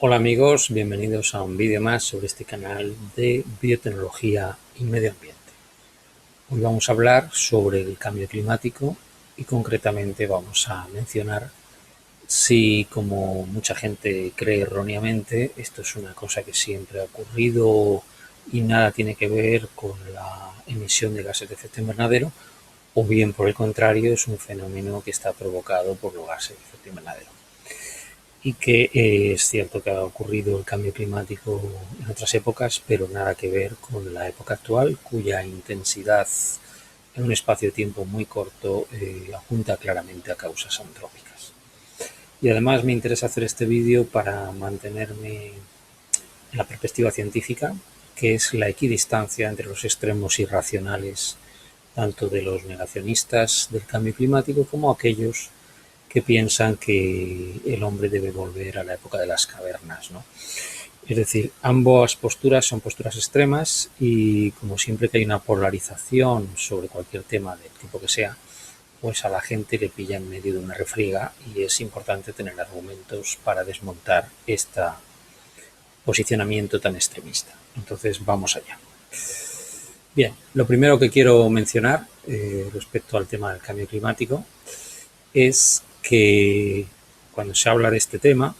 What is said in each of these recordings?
Hola amigos, bienvenidos a un vídeo más sobre este canal de biotecnología y medio ambiente. Hoy vamos a hablar sobre el cambio climático y concretamente vamos a mencionar si, como mucha gente cree erróneamente, esto es una cosa que siempre ha ocurrido y nada tiene que ver con la emisión de gases de efecto invernadero, o bien por el contrario es un fenómeno que está provocado por los gases de efecto invernadero. Y que es cierto que ha ocurrido el cambio climático en otras épocas, pero nada que ver con la época actual, cuya intensidad en un espacio de tiempo muy corto apunta claramente a causas antrópicas. Y además me interesa hacer este vídeo para mantenerme en la perspectiva científica, que es la equidistancia entre los extremos irracionales, tanto de los negacionistas del cambio climático como aquellos que piensan que el hombre debe volver a la época de las cavernas, ¿no? Es decir, ambas posturas son posturas extremas y como siempre que hay una polarización sobre cualquier tema del tipo que sea, pues a la gente le pilla en medio de una refriega y es importante tener argumentos para desmontar este posicionamiento tan extremista. Entonces vamos allá. Bien, lo primero que quiero mencionar respecto al tema del cambio climático es que cuando se habla de este tema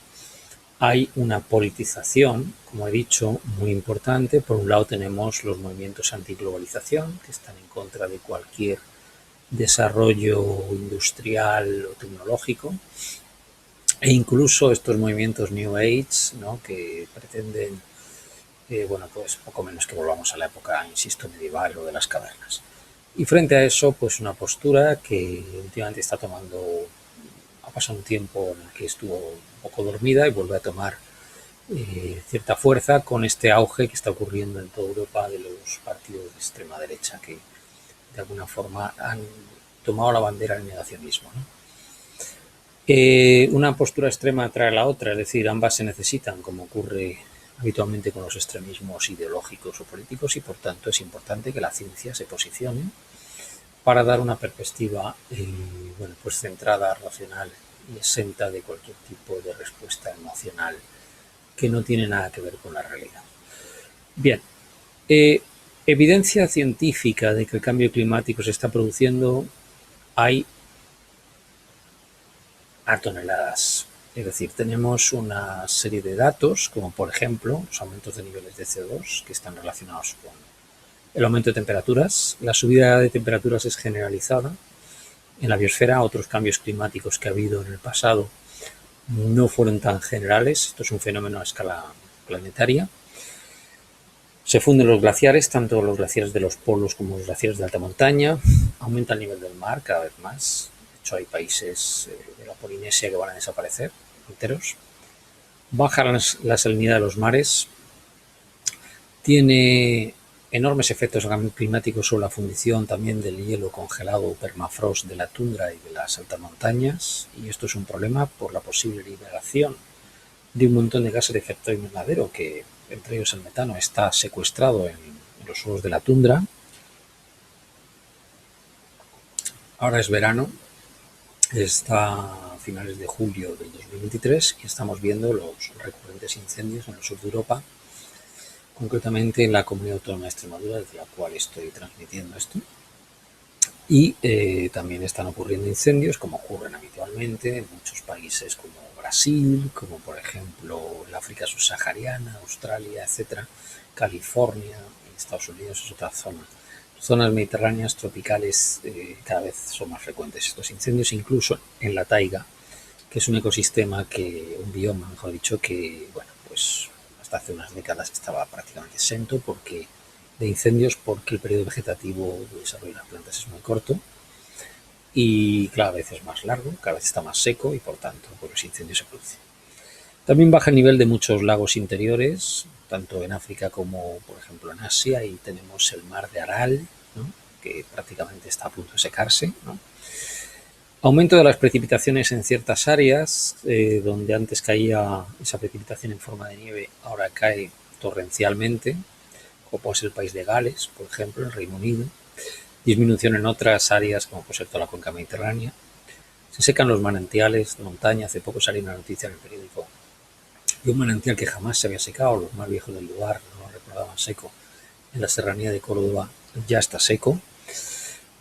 hay una politización, como he dicho, muy importante. Por un lado tenemos los movimientos antiglobalización, que están en contra de cualquier desarrollo industrial o tecnológico, e incluso estos movimientos New Age, ¿no?, que pretenden, bueno, pues poco menos que volvamos a la época, insisto, medieval o de las cavernas. Y frente a eso, pues una postura que últimamente está tomando, ha pasado un tiempo en el que estuvo un poco dormida y vuelve a tomar cierta fuerza con este auge que está ocurriendo en toda Europa de los partidos de extrema derecha que de alguna forma han tomado la bandera del negacionismo, ¿no? Una postura extrema trae a la otra, es decir, ambas se necesitan, como ocurre habitualmente con los extremismos ideológicos o políticos, y por tanto es importante que la ciencia se posicione para dar una perspectiva bueno, pues centrada, racional y exenta de cualquier tipo de respuesta emocional que no tiene nada que ver con la realidad. Bien, evidencia científica de que el cambio climático se está produciendo hay a toneladas. Es decir, tenemos una serie de datos, como por ejemplo los aumentos de niveles de CO2 que están relacionados con el aumento de temperaturas. La subida de temperaturas es generalizada en la biosfera. Otros cambios climáticos que ha habido en el pasado no fueron tan generales. Esto es un fenómeno a escala planetaria. Se funden los glaciares, tanto los glaciares de los polos como los glaciares de alta montaña. Aumenta el nivel del mar cada vez más. De hecho, hay países de la Polinesia que van a desaparecer enteros. Baja la salinidad de los mares. Tiene enormes efectos climáticos sobre la fundición también del hielo congelado o permafrost de la tundra y de las altas montañas. Y esto es un problema por la posible liberación de un montón de gases de efecto invernadero, que entre ellos el metano está secuestrado en los suelos de la tundra. Ahora es verano, está a finales de julio del 2023 y estamos viendo los recurrentes incendios en el sur de Europa, concretamente en la comunidad autónoma de Extremadura, desde la cual estoy transmitiendo esto. Y también están ocurriendo incendios, como ocurren habitualmente en muchos países como Brasil, como por ejemplo el África subsahariana, Australia, etcétera, California, Estados Unidos es otra zona. Zonas mediterráneas tropicales cada vez son más frecuentes estos incendios, incluso en la taiga, que es un ecosistema un bioma, mejor dicho, que, bueno, pues hasta hace unas décadas estaba prácticamente exento de incendios, porque el periodo vegetativo de desarrollo de las plantas es muy corto y cada vez es más largo, cada vez está más seco y por tanto pues los incendios se producen. También baja el nivel de muchos lagos interiores, tanto en África como por ejemplo en Asia, y tenemos el mar de Aral, ¿no?, que prácticamente está a punto de secarse, ¿no? Aumento de las precipitaciones en ciertas áreas, donde antes caía esa precipitación en forma de nieve, ahora cae torrencialmente, como puede ser el país de Gales, por ejemplo, el Reino Unido. Disminución en otras áreas, como por ser toda la cuenca mediterránea. Se secan los manantiales de montaña. Hace poco salió una noticia en el periódico de un manantial que jamás se había secado, los más viejos del lugar no lo recordaban seco, en la serranía de Córdoba ya está seco.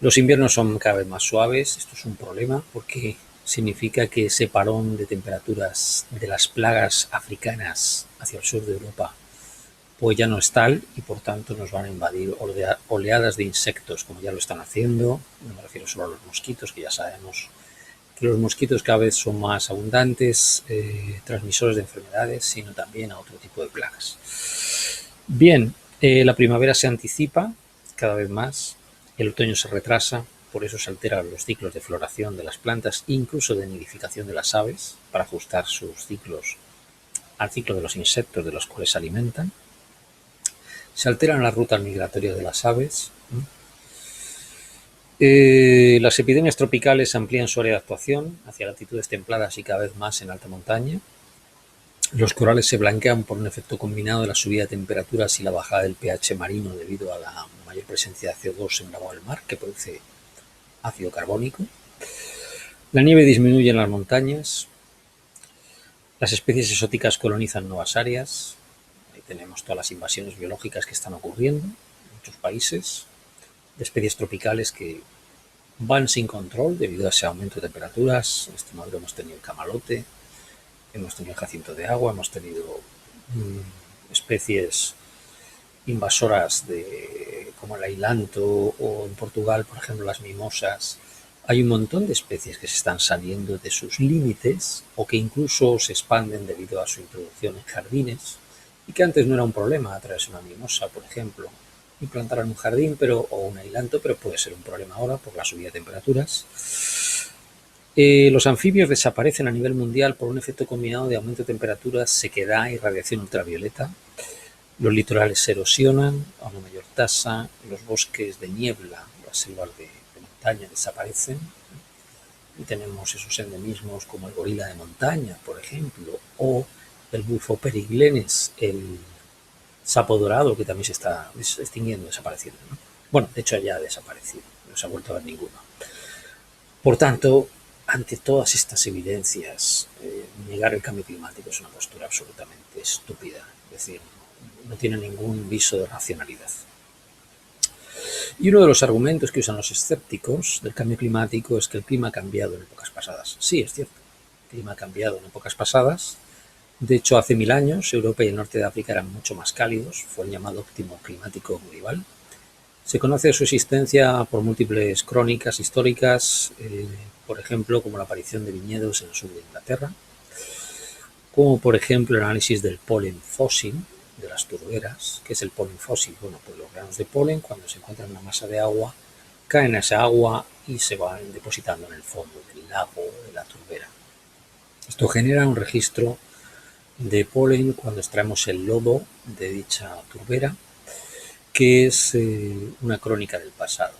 Los inviernos son cada vez más suaves, esto es un problema porque significa que ese parón de temperaturas de las plagas africanas hacia el sur de Europa pues ya no es tal y por tanto nos van a invadir oleadas de insectos como ya lo están haciendo. No me refiero solo a los mosquitos, que ya sabemos que los mosquitos cada vez son más abundantes, transmisores de enfermedades, sino también a otro tipo de plagas. Bien, la primavera se anticipa cada vez más, el otoño se retrasa, por eso se alteran los ciclos de floración de las plantas, incluso de nidificación de las aves, para ajustar sus ciclos al ciclo de los insectos de los cuales se alimentan. Se alteran las rutas migratorias de las aves. Las epidemias tropicales amplían su área de actuación hacia latitudes templadas y cada vez más en alta montaña. Los corales se blanquean por un efecto combinado de la subida de temperaturas y la bajada del pH marino debido a la mayor presencia de CO2 en el agua del mar, que produce ácido carbónico. La nieve disminuye en las montañas. Las especies exóticas colonizan nuevas áreas. Ahí tenemos todas las invasiones biológicas que están ocurriendo en muchos países, de especies tropicales que van sin control debido a ese aumento de temperaturas. En Extremadura hemos tenido el camalote, hemos tenido el jacinto de agua, hemos tenido especies invasoras como el ailanto, o en Portugal, por ejemplo, las mimosas. Hay un montón de especies que se están saliendo de sus límites o que incluso se expanden debido a su introducción en jardines y que antes no era un problema traerse una mimosa, por ejemplo, y plantarla en un jardín o un ailanto, pero puede ser un problema ahora por la subida de temperaturas. Los anfibios desaparecen a nivel mundial por un efecto combinado de aumento de temperaturas, sequedad y radiación ultravioleta. Los litorales se erosionan a una mayor tasa, los bosques de niebla, las selvas de montaña desaparecen y tenemos esos endemismos como el gorila de montaña, por ejemplo, o el bufo periglenes, el sapo dorado, que también se está extinguiendo, desapareciendo, ¿no? Bueno, de hecho ya ha desaparecido, no se ha vuelto a ver ninguno. Por tanto, ante todas estas evidencias, negar el cambio climático es una postura absolutamente estúpida, es decir, no tiene ningún viso de racionalidad. Y uno de los argumentos que usan los escépticos del cambio climático es que el clima ha cambiado en épocas pasadas. Sí, es cierto, el clima ha cambiado en épocas pasadas. De hecho, hace 1000 años, Europa y el norte de África eran mucho más cálidos, fue el llamado óptimo climático medieval. Se conoce su existencia por múltiples crónicas históricas, por ejemplo, como la aparición de viñedos en el sur de Inglaterra, como por ejemplo el análisis del polen fósil de las turberas. ¿Qué es el polen fósil? Bueno, pues los granos de polen, cuando se encuentran en una masa de agua, caen a esa agua y se van depositando en el fondo del lago de la turbera. Esto genera un registro de polen cuando extraemos el lodo de dicha turbera, que es una crónica del pasado,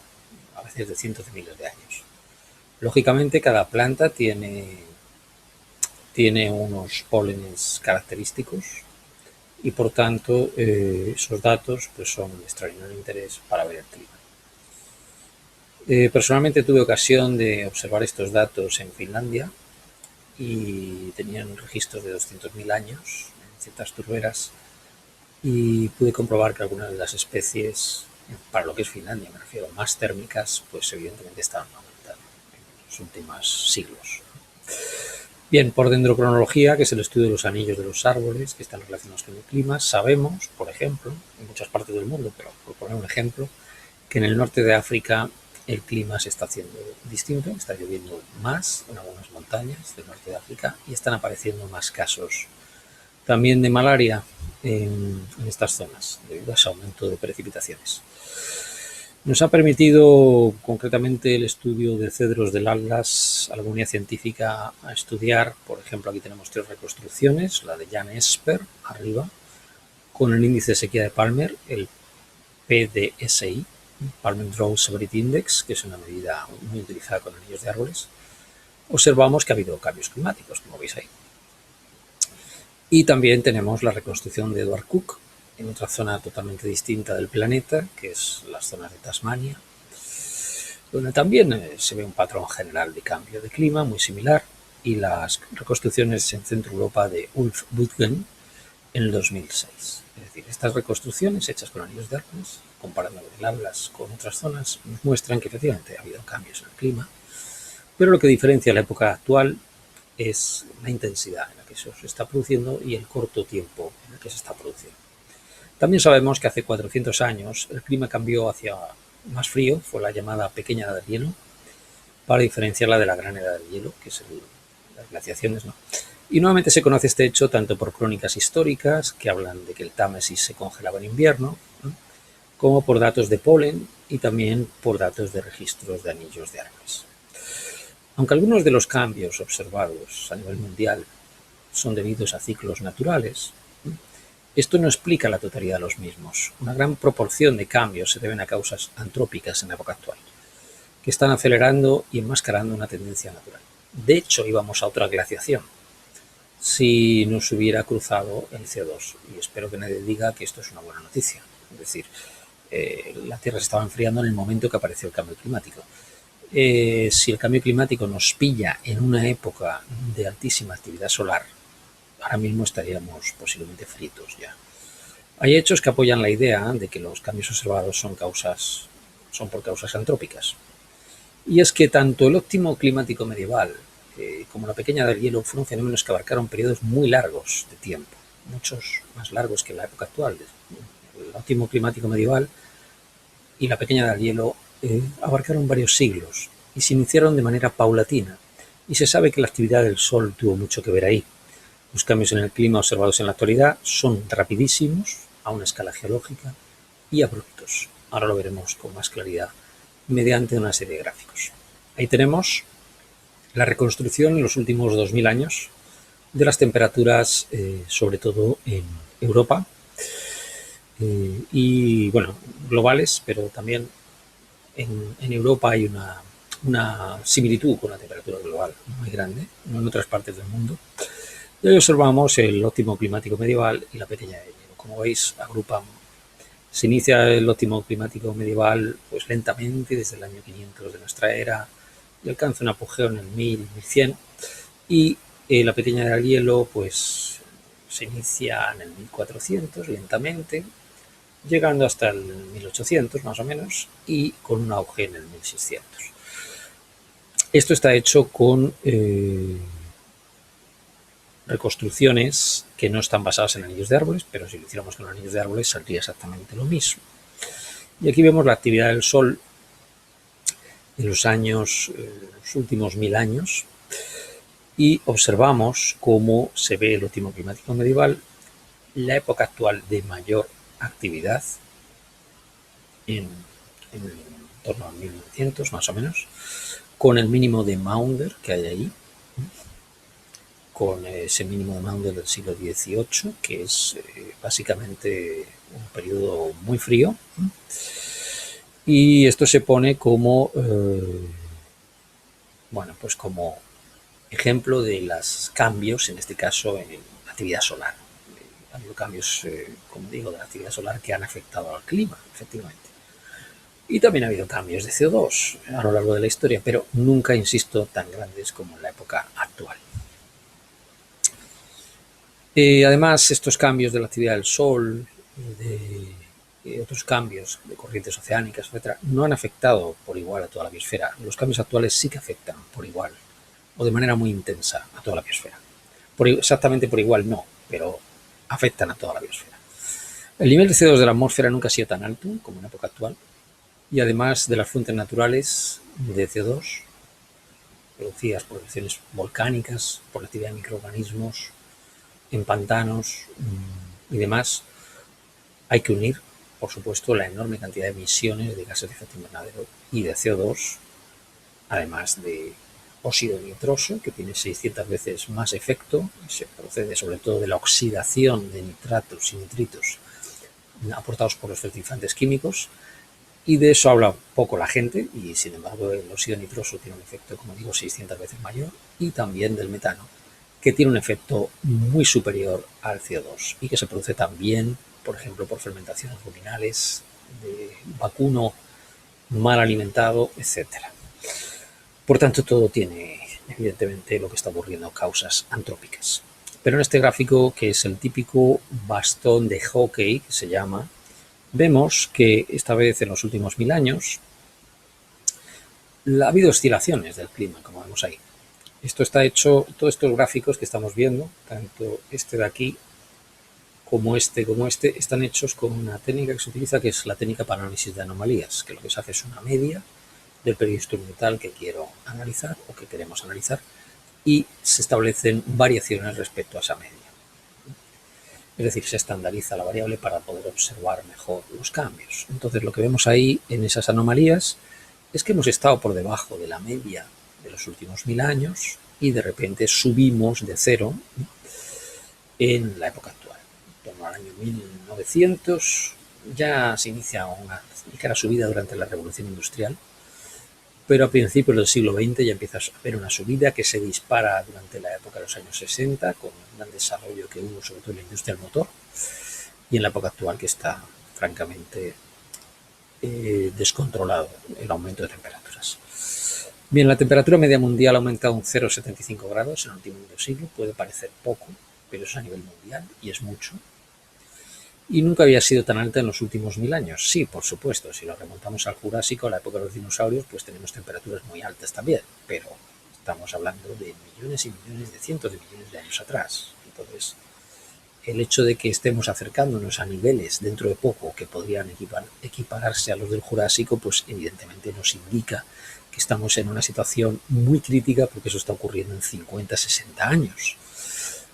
a veces de cientos de miles de años. Lógicamente, cada planta tiene unos pólenes característicos y por tanto esos datos pues, son de extraordinario interés para ver el clima. Personalmente tuve ocasión de observar estos datos en Finlandia y tenían registros de 200.000 años en ciertas turberas y pude comprobar que algunas de las especies, para lo que es Finlandia, me refiero, más térmicas, pues evidentemente estaban aumentando en los últimos siglos. Bien, por dendrocronología, que es el estudio de los anillos de los árboles que están relacionados con el clima, sabemos, por ejemplo, en muchas partes del mundo, pero por poner un ejemplo, que en el norte de África el clima se está haciendo distinto, está lloviendo más en algunas montañas del norte de África y están apareciendo más casos también de malaria en estas zonas debido a ese aumento de precipitaciones. Nos ha permitido concretamente el estudio de cedros del Atlas a la comunidad científica a estudiar, por ejemplo, aquí tenemos 3 reconstrucciones, la de Jan Esper arriba, con el índice de sequía de Palmer, el PDSI, Palmer Drought Severity Index, que es una medida muy utilizada con anillos de árboles. Observamos que ha habido cambios climáticos, como veis ahí. Y también tenemos la reconstrucción de Edward Cook en otra zona totalmente distinta del planeta, que es las zonas de Tasmania, donde también se ve un patrón general de cambio de clima muy similar. y las reconstrucciones en Centro Europa de Ulf Budgen en el 2006. Es decir, estas reconstrucciones hechas con anillos de árboles, comparando el Atlas con otras zonas, nos muestran que efectivamente ha habido cambios en el clima, pero lo que diferencia la época actual es la intensidad en la que eso se está produciendo y el corto tiempo en el que se está produciendo. También sabemos que hace 400 años el clima cambió hacia más frío, fue la llamada pequeña edad del hielo, para diferenciarla de la gran edad del hielo, que es las glaciaciones, ¿no? Y nuevamente se conoce este hecho tanto por crónicas históricas, que hablan de que el Támesis se congelaba en invierno, ¿no?, como por datos de polen y también por datos de registros de anillos de árboles. Aunque algunos de los cambios observados a nivel mundial son debidos a ciclos naturales, esto no explica la totalidad de los mismos. Una gran proporción de cambios se deben a causas antrópicas en la época actual, que están acelerando y enmascarando una tendencia natural. De hecho, íbamos a otra glaciación si nos hubiera cruzado el CO2. Y espero que nadie diga que esto es una buena noticia. Es decir, la Tierra se estaba enfriando en el momento que apareció el cambio climático. Si el cambio climático nos pilla en una época de altísima actividad solar, ahora mismo estaríamos posiblemente fritos ya. Hay hechos que apoyan la idea de que los cambios observados son por causas antrópicas. Y es que tanto el óptimo climático medieval como la pequeña edad del hielo fueron fenómenos que abarcaron periodos muy largos de tiempo, muchos más largos que la época actual. El óptimo climático medieval y la pequeña edad del hielo abarcaron varios siglos y se iniciaron de manera paulatina, y se sabe que la actividad del Sol tuvo mucho que ver ahí. Los cambios en el clima observados en la actualidad son rapidísimos, a una escala geológica, y abruptos. Ahora lo veremos con más claridad mediante una serie de gráficos. Ahí tenemos la reconstrucción en los últimos 2000 años de las temperaturas, sobre todo en Europa, y bueno, globales, pero también en Europa hay una similitud con la temperatura global muy grande, no en otras partes del mundo. Y hoy observamos el óptimo climático medieval y la pequeña edad del hielo. Como veis, se inicia el óptimo climático medieval pues lentamente desde el año 500 de nuestra era y alcanza un apogeo en el 1000, 1100, y la pequeña edad del hielo pues se inicia en el 1400 lentamente, llegando hasta el 1800 más o menos, y con un auge en el 1600. Esto está hecho con reconstrucciones que no están basadas en anillos de árboles, pero si lo hiciéramos con anillos de árboles saldría exactamente lo mismo. Y aquí vemos la actividad del Sol en los últimos 1000 años, y observamos cómo se ve el óptimo climático medieval, la época actual de mayor actividad, en torno a 1900 más o menos, con el mínimo de Maunder que hay ahí, con ese mínimo de Maunder del siglo XVIII, que es básicamente un periodo muy frío. Y esto se pone como, pues como ejemplo de los cambios, en este caso en la actividad solar. Ha habido cambios, como digo, de la actividad solar que han afectado al clima, efectivamente. Y también ha habido cambios de CO2 a lo largo de la historia, pero nunca, insisto, tan grandes como en la época actual. Además, estos cambios de la actividad del Sol, de otros cambios de corrientes oceánicas, etcétera, no han afectado por igual a toda la biosfera. Los cambios actuales sí que afectan por igual, o de manera muy intensa, a toda la biosfera. Exactamente por igual no, pero afectan a toda la biosfera. El nivel de CO2 de la atmósfera nunca ha sido tan alto como en la época actual, y además de las fuentes naturales de CO2 producidas por erupciones volcánicas, por la actividad de microorganismos en pantanos y demás, hay que unir, por supuesto, la enorme cantidad de emisiones de gases de efecto invernadero y de CO2, además de óxido nitroso, que tiene 600 veces más efecto, se procede sobre todo de la oxidación de nitratos y nitritos aportados por los fertilizantes químicos, y de eso habla poco la gente, y sin embargo el óxido nitroso tiene un efecto, como digo, 600 veces mayor, y también del metano, que tiene un efecto muy superior al CO2 y que se produce también, por ejemplo, por fermentaciones ruminales, de vacuno mal alimentado, etc. Por tanto, todo tiene evidentemente lo que está ocurriendo causas antrópicas. Pero en este gráfico, que es el típico bastón de hockey, que se llama, vemos que esta vez en los últimos 1000 años ha habido oscilaciones del clima, como vemos ahí. Esto está hecho, todos estos gráficos que estamos viendo, tanto este de aquí como este, están hechos con una técnica que se utiliza, que es la técnica para análisis de anomalías, que lo que se hace es una media del periodo instrumental que quiero analizar o que queremos analizar, y se establecen variaciones respecto a esa media. Es decir, se estandariza la variable para poder observar mejor los cambios. Entonces, lo que vemos ahí en esas anomalías es que hemos estado por debajo de la media de los últimos 1000 años y de repente subimos de cero en la época actual. En torno al año 1900 ya se inicia una ligera subida durante la Revolución Industrial, pero a principios del siglo XX ya empieza a haber una subida que se dispara durante la época de los años 60, con un gran desarrollo que hubo sobre todo en la industria del motor, y en la época actual que está francamente descontrolado el aumento de temperaturas. Bien, la temperatura media mundial ha aumentado un 0,75 grados en el último medio siglo. Puede parecer poco, pero es a nivel mundial y es mucho. Y nunca había sido tan alta en los últimos 1000 años. Sí, por supuesto, si lo remontamos al Jurásico, a la época de los dinosaurios, pues tenemos temperaturas muy altas también, pero estamos hablando de millones y millones, de cientos de millones de años atrás. Entonces, el hecho de que estemos acercándonos a niveles dentro de poco que podrían equipararse a los del Jurásico, pues evidentemente nos indica que estamos en una situación muy crítica, porque eso está ocurriendo en 50, 60 años.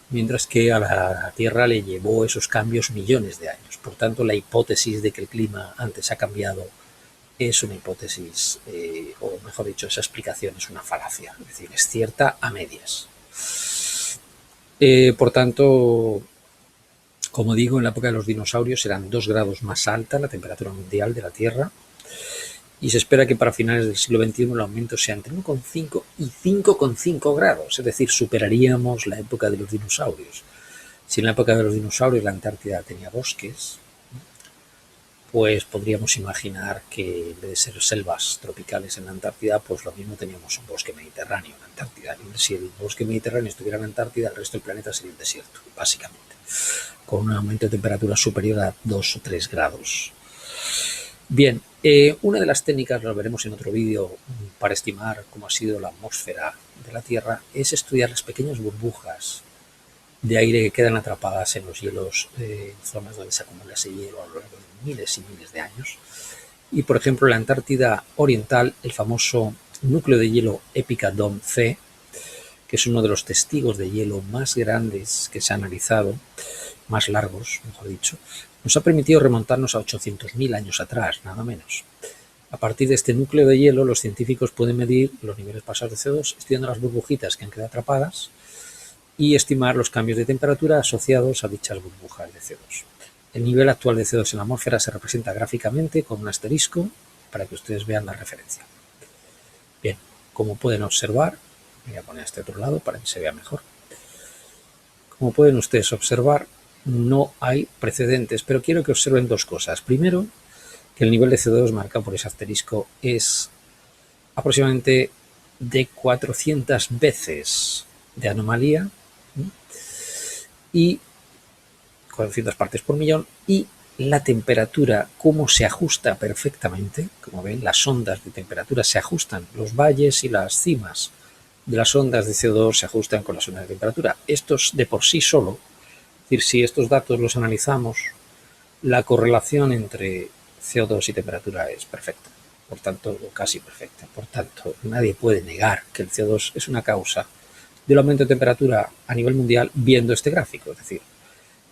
Mientras que a la Tierra le llevó esos cambios millones de años. Por tanto, la hipótesis de que el clima antes ha cambiado es una hipótesis, o mejor dicho, esa explicación es una falacia, es decir, es cierta a medias. Por tanto, como digo, en la época de los dinosaurios eran 2 grados más alta la temperatura mundial de la Tierra, y se espera que para finales del siglo XXI el aumento sea entre 1,5 y 5,5 grados, es decir, superaríamos la época de los dinosaurios. Si en la época de los dinosaurios la Antártida tenía bosques, pues podríamos imaginar que en vez de ser selvas tropicales en la Antártida, pues lo mismo teníamos un bosque mediterráneo en la Antártida. Y si el bosque mediterráneo estuviera en la Antártida, el resto del planeta sería un desierto, básicamente, con un aumento de temperatura superior a 2 o 3 grados. Bien, una de las técnicas, lo veremos en otro vídeo, para estimar cómo ha sido la atmósfera de la Tierra, es estudiar las pequeñas burbujas de aire que quedan atrapadas en los hielos, en zonas donde se acumula ese hielo a lo largo de miles y miles de años. Y, por ejemplo, en la Antártida Oriental, el famoso núcleo de hielo Epica Dome C, que es uno de los testigos de hielo más grandes que se ha analizado, más largos, mejor dicho, nos ha permitido remontarnos a 800.000 años atrás, nada menos. A partir de este núcleo de hielo, los científicos pueden medir los niveles pasados de CO2, estudiando las burbujitas que han quedado atrapadas y estimar los cambios de temperatura asociados a dichas burbujas de CO2. El nivel actual de CO2 en la atmósfera se representa gráficamente con un asterisco para que ustedes vean la referencia. Bien, como pueden observar, voy a poner este otro lado para que se vea mejor. Como pueden ustedes observar, no hay precedentes, pero quiero que observen dos cosas. Primero, que el nivel de CO2 marcado por ese asterisco es aproximadamente de 400 veces de anomalía y 400 partes por millón, y la temperatura, cómo se ajusta perfectamente. Como ven, las ondas de temperatura se ajustan, los valles y las cimas de las ondas de CO2 se ajustan con las ondas de temperatura. Estos de por sí solo, es decir, si estos datos los analizamos, la correlación entre CO2 y temperatura es perfecta, por tanto, casi perfecta. Por tanto, nadie puede negar que el CO2 es una causa del aumento de temperatura a nivel mundial viendo este gráfico. Es decir,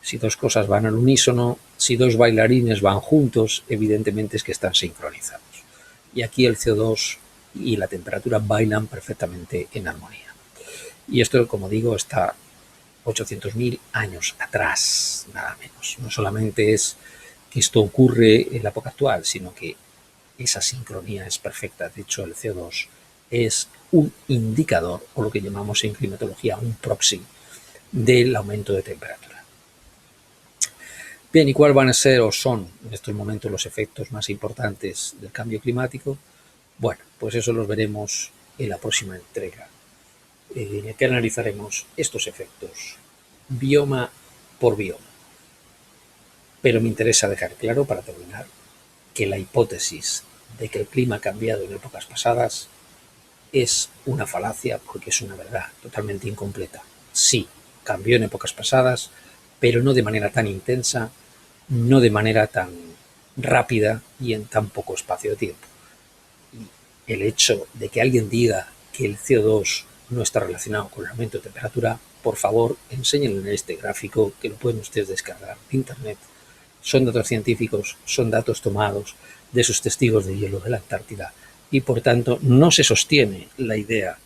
si dos cosas van al unísono, si dos bailarines van juntos, evidentemente es que están sincronizados. Y aquí el CO2 y la temperatura bailan perfectamente en armonía. Y esto, como digo, está 800.000 años atrás, nada menos. No solamente es que esto ocurre en la época actual, sino que esa sincronía es perfecta. De hecho, el CO2 es un indicador, o lo que llamamos en climatología un proxy, del aumento de temperatura. Bien, ¿y cuáles van a ser o son en estos momentos los efectos más importantes del cambio climático? Bueno, pues eso los veremos en la próxima entrega en el que analizaremos estos efectos bioma por bioma. Pero me interesa dejar claro, para terminar, que la hipótesis de que el clima ha cambiado en épocas pasadas es una falacia, porque es una verdad totalmente incompleta. Sí, cambió en épocas pasadas, pero no de manera tan intensa, no de manera tan rápida y en tan poco espacio de tiempo. Y el hecho de que alguien diga que el CO2 no está relacionado con el aumento de temperatura, por favor, enséñenle en este gráfico, que lo pueden ustedes descargar de internet. Son datos científicos, son datos tomados de esos testigos de hielo de la Antártida, y por tanto no se sostiene la idea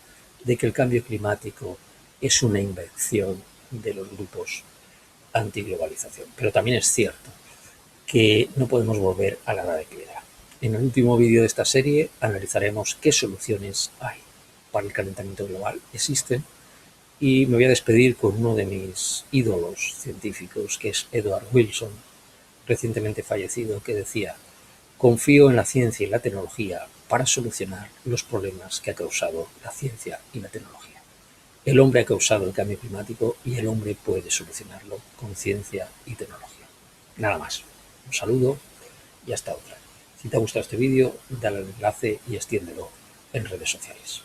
de que el cambio climático es una invención de los grupos antiglobalización. Pero también es cierto que no podemos volver a la edad de piedra. En el último vídeo de esta serie analizaremos qué soluciones hay para el calentamiento global, existen, y me voy a despedir con uno de mis ídolos científicos, que es Edward Wilson, recientemente fallecido, que decía: confío en la ciencia y la tecnología para solucionar los problemas que ha causado la ciencia y la tecnología. El hombre ha causado el cambio climático y el hombre puede solucionarlo con ciencia y tecnología. Nada más. Un saludo y hasta otra. Si te ha gustado este vídeo, dale al enlace y extiéndelo en redes sociales.